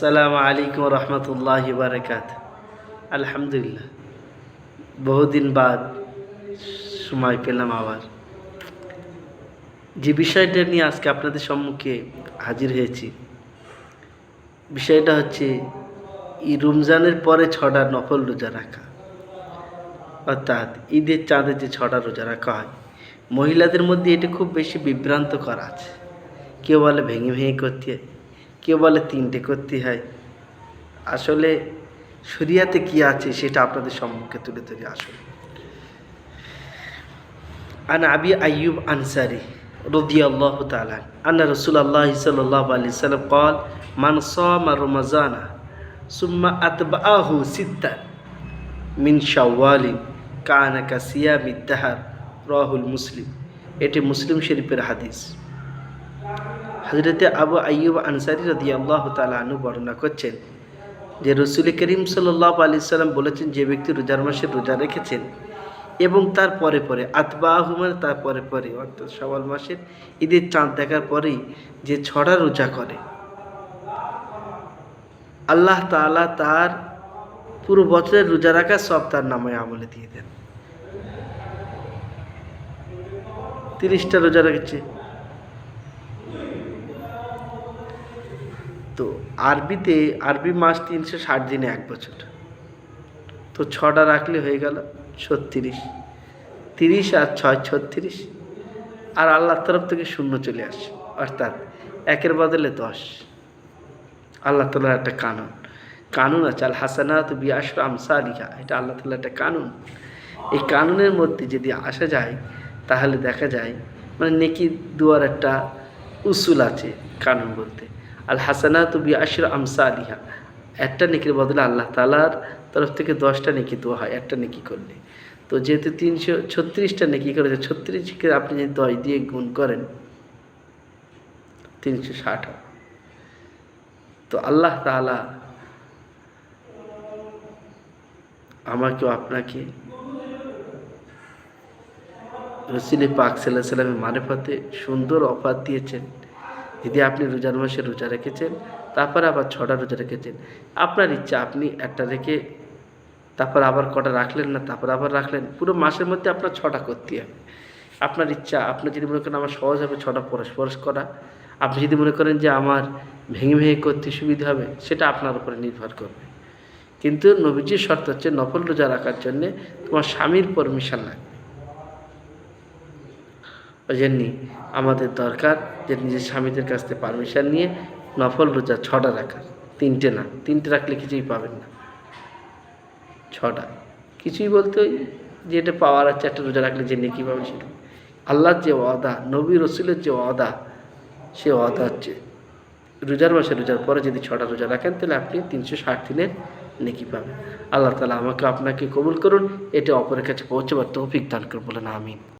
সালামু আলাইকুম রহমতুল্লাহি বারাকাত। আলহামদুলিল্লাহ, বহুদিন বাদ সময় পেলাম আবার যে বিষয়টা নিয়ে আজকে আপনাদের সম্মুখে হাজির হয়েছি। বিষয়টা হচ্ছে এই রমজানের পরে 6টা নফল রোজা রাখা, অর্থাৎ ঈদের চাঁদে যে 6টা রোজা রাখা হয়। মহিলাদের মধ্যে এটা খুব বেশি বিভ্রান্তকর আছে। কেউ বলে ভেঙে ভেঙে করতে হয়, কেউ বলে 3টে করতে হয়। আসলে শরিয়াতে কি আছে সেটা আপনাদের সম্মুখে তুলে ধরে। আসলে আন আবি আইয়ুব আনসারি রাদিয়াল্লাহু তাআলা আন্না রাসূলুল্লাহ সাল্লাল্লাহু আলাইহি ওয়াসাল্লাম قال মান সামা রমাযানা সুম্মা আতবাআহু সিত্তান মিন শাওয়ালিন কানা কাসিয়ামিদ দাহর, রাহুল মুসলিম। এটি মুসলিম শরীফের হাদিস। হযরতে আবু আইয়ুব আনসারি রাদিয়াল্লাহু তাআলা আনহু বর্ণনা করছেন যে রসুল করিম সাল্লাল্লাহু আলাইহি সাল্লাম বলেছেন, যে ব্যক্তি রোজার মাসে রোজা রেখেছেন এবং তার পরে পরে আতবাহুমার তার পরে পরে অর্থাৎ শাওয়াল মাসের ঈদের চাঁদ দেখার পরেই যে 6টা রোজা করে, আল্লাহ তাআলা তার পুরো বছরের রোজা রাখা সব তার নামে আমলে দিয়ে দেন। 30টা রোজা রেখেছে তো আরবি মাস 360 দিনে 1 বছর, তো 6টা রাখলে হয়ে গেল 36। 30 আর 6 36, আর আল্লাহর তরফ থেকে 0 চলে আসে, অর্থাৎ 1-এর বদলে 10। আল্লাহ তাআলার একটা কানুন আছে, আল হাসানাতু বিআশরি আমসালিহা। এটা আল্লাহ তাআলার একটা কানুন। এই কানুনের মধ্যে যদি আসা যায় তাহলে দেখা যায় মানে নেকি দুয়ার একটা উসুল আছে। কানুন বলতে আল হাসানাতু বিআশরি আমসালিহা, একটা নেকির বদলে আল্লাহ তাআলার তরফ থেকে 10টা নেকি দেওয়া হয় একটা নেকি করলে। তো যেহেতু 336টা নেকি করেছে, 36কে আপনি যদি 10 দিয়ে গুণ করেন 360 হয়। তো আল্লাহ তাআলা আমাকেও আপনাকে রসুল পাক সাল্লাল্লাহু আলাইহি ওয়াসাল্লামের মারিফতে সুন্দর অফার দিয়েছেন। যদি আপনি রোজার মাসে রোজা রেখেছেন, তারপরে আবার 6টা রোজা রেখেছেন, আপনার ইচ্ছা আপনি একটা রেখে তারপর আবার কটা রাখলেন না, তারপর আবার রাখলেন, পুরো মাসের মধ্যে আপনার 6টা করতে হবে। আপনার ইচ্ছা। আপনি যদি মনে করেন আমার সহজ হবে 6টা পরস্পর করা, আপনি যদি মনে করেন যে আমার ভেঙে ভেঙে করতে সুবিধা হবে, সেটা আপনার উপরে নির্ভর করবে। কিন্তু নবীজির শর্ত হচ্ছে নফল রোজা রাখার জন্যে তোমার স্বামীর পারমিশন লাগবে। ওই জন্যই আমাদের দরকার যে নিজের স্বামীদের কাছ থেকে পারমিশন নিয়ে নফল রোজা 6টা রাখার, 3টে না। 3টে রাখলে কিছুই পাবেন না, 6টা কিছুই বলতে ওই যে এটা পাওয়ার আছে, একটা রোজা রাখলে যে নেকি পাবেন সেটা। আল্লাহর যে ওয়াদা, নবী রসুলের যে ওয়াদা, সে ওয়াদা হচ্ছে রোজার মাসে রোজার পরে যদি 6টা রোজা রাখেন তাহলে আপনি 360 দিনের নেকি পাবেন। আল্লাহ তাআলা আমাকে আপনাকে কবুল করুন, এটা অপরের কাছে পৌঁছাবার তৌফিক দান করুন, বলেন আমিন।